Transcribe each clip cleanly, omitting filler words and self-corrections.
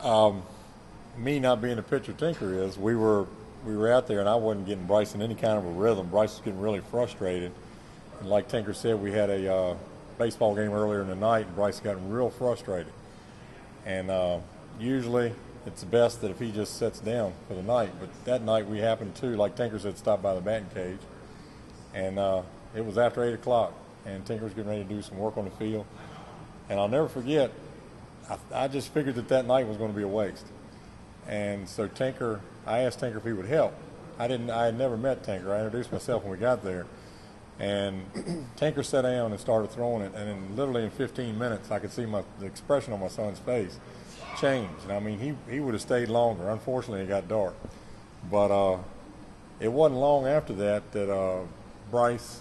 Me not being a pitcher tinker is we were out there and I wasn't getting Bryce in any kind of a rhythm. Bryce was getting really frustrated. And like Tinker said, we had a baseball game earlier in the night and Bryce got real frustrated. And usually it's best that if he just sits down for the night. But that night we happened to, like Tinker said, stop by the batting cage. And it was after 8 o'clock and Tinker was getting ready to do some work on the field. And I'll never forget, I just figured that night was going to be a waste. And so I asked Tinker if he would help. I had never met Tinker. I introduced myself when we got there. And Tinker sat down and started throwing it. And literally in 15 minutes, I could see the expression on my son's face change. And I mean, he would have stayed longer. Unfortunately, it got dark. But it wasn't long after that Bryce,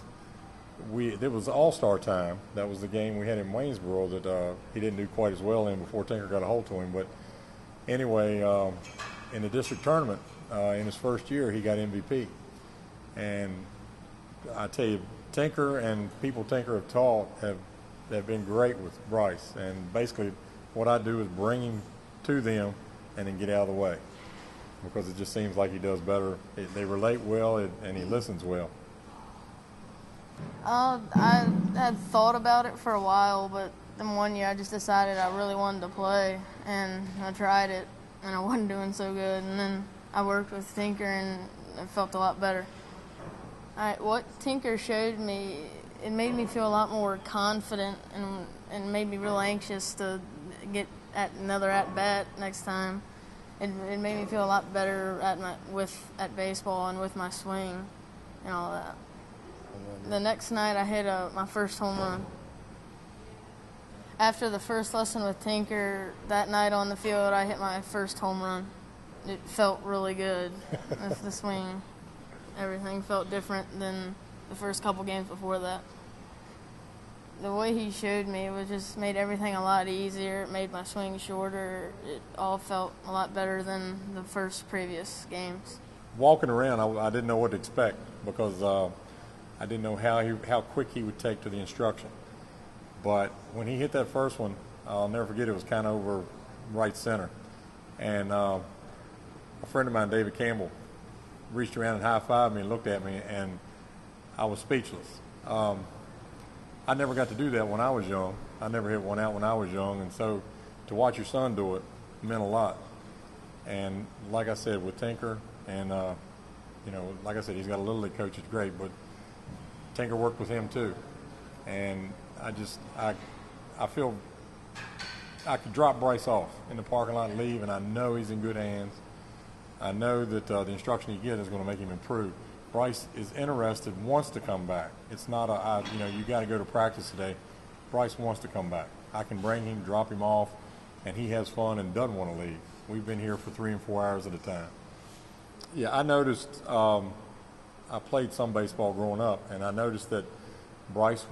it was All-Star time. That was the game we had in Waynesboro that he didn't do quite as well in before Tinker got a hold to him. But anyway, in the district tournament, in his first year, he got MVP. And I tell you, Tinker and people Tinker have taught have been great with Bryce. And basically what I do is bring him to them and then get out of the way because it just seems like he does better. They relate well and he listens well. I had thought about it for a while, but then one year I just decided I really wanted to play, and I tried it, and I wasn't doing so good. And then I worked with Tinker, and it felt a lot better. What Tinker showed me, it made me feel a lot more confident and made me real anxious to get another at-bat next time. It made me feel a lot better at baseball and with my swing and all that. The next night I hit my first home run. After the first lesson with Tinker, that night on the field, I hit my first home run. It felt really good with the swing. Everything felt different than the first couple games before that. The way he showed me, it just made everything a lot easier. It made my swing shorter. It all felt a lot better than the first previous games. Walking around, I didn't know what to expect because I didn't know how quick he would take to the instruction. But when he hit that first one, I'll never forget, it was kind of over right center. And a friend of mine, David Campbell, reached around and high-fived me and looked at me, and I was speechless. I never got to do that when I was young. I never hit one out when I was young, and so to watch your son do it meant a lot. And like I said, with Tinker, and like I said, he's got a little league coach that's great, but Tinker worked with him too. And I feel I could drop Bryce off in the parking lot and leave, and I know he's in good hands. I know that the instruction he gets is going to make him improve. Bryce is interested, wants to come back. It's not you got to go to practice today. Bryce wants to come back. I can bring him, drop him off, and he has fun and doesn't want to leave. We've been here for 3 and 4 hours at a time. Yeah, I noticed, I played some baseball growing up, and I noticed that Bryce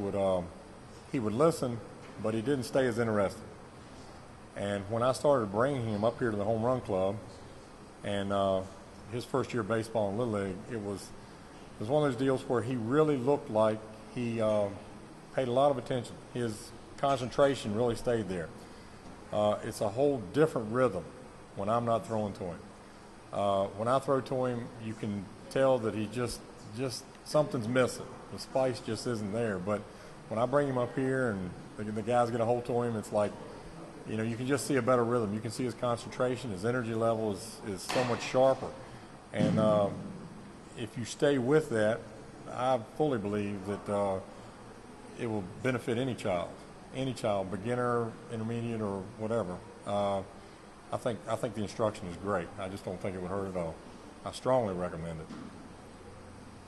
he would listen, but he didn't stay as interested. And when I started bringing him up here to the home run club, and his first year of baseball in Little League, it was one of those deals where he really looked like he paid a lot of attention. His concentration really stayed there. It's a whole different rhythm when I'm not throwing to him. When I throw to him, you can tell that he just something's missing. The spice just isn't there. But when I bring him up here and the guys get a hold to him, it's like, you can just see a better rhythm. You can see his concentration, his energy level is so much sharper. And if you stay with that, I fully believe that it will benefit any child, beginner, intermediate, or whatever. I think the instruction is great. I just don't think it would hurt at all. I strongly recommend it.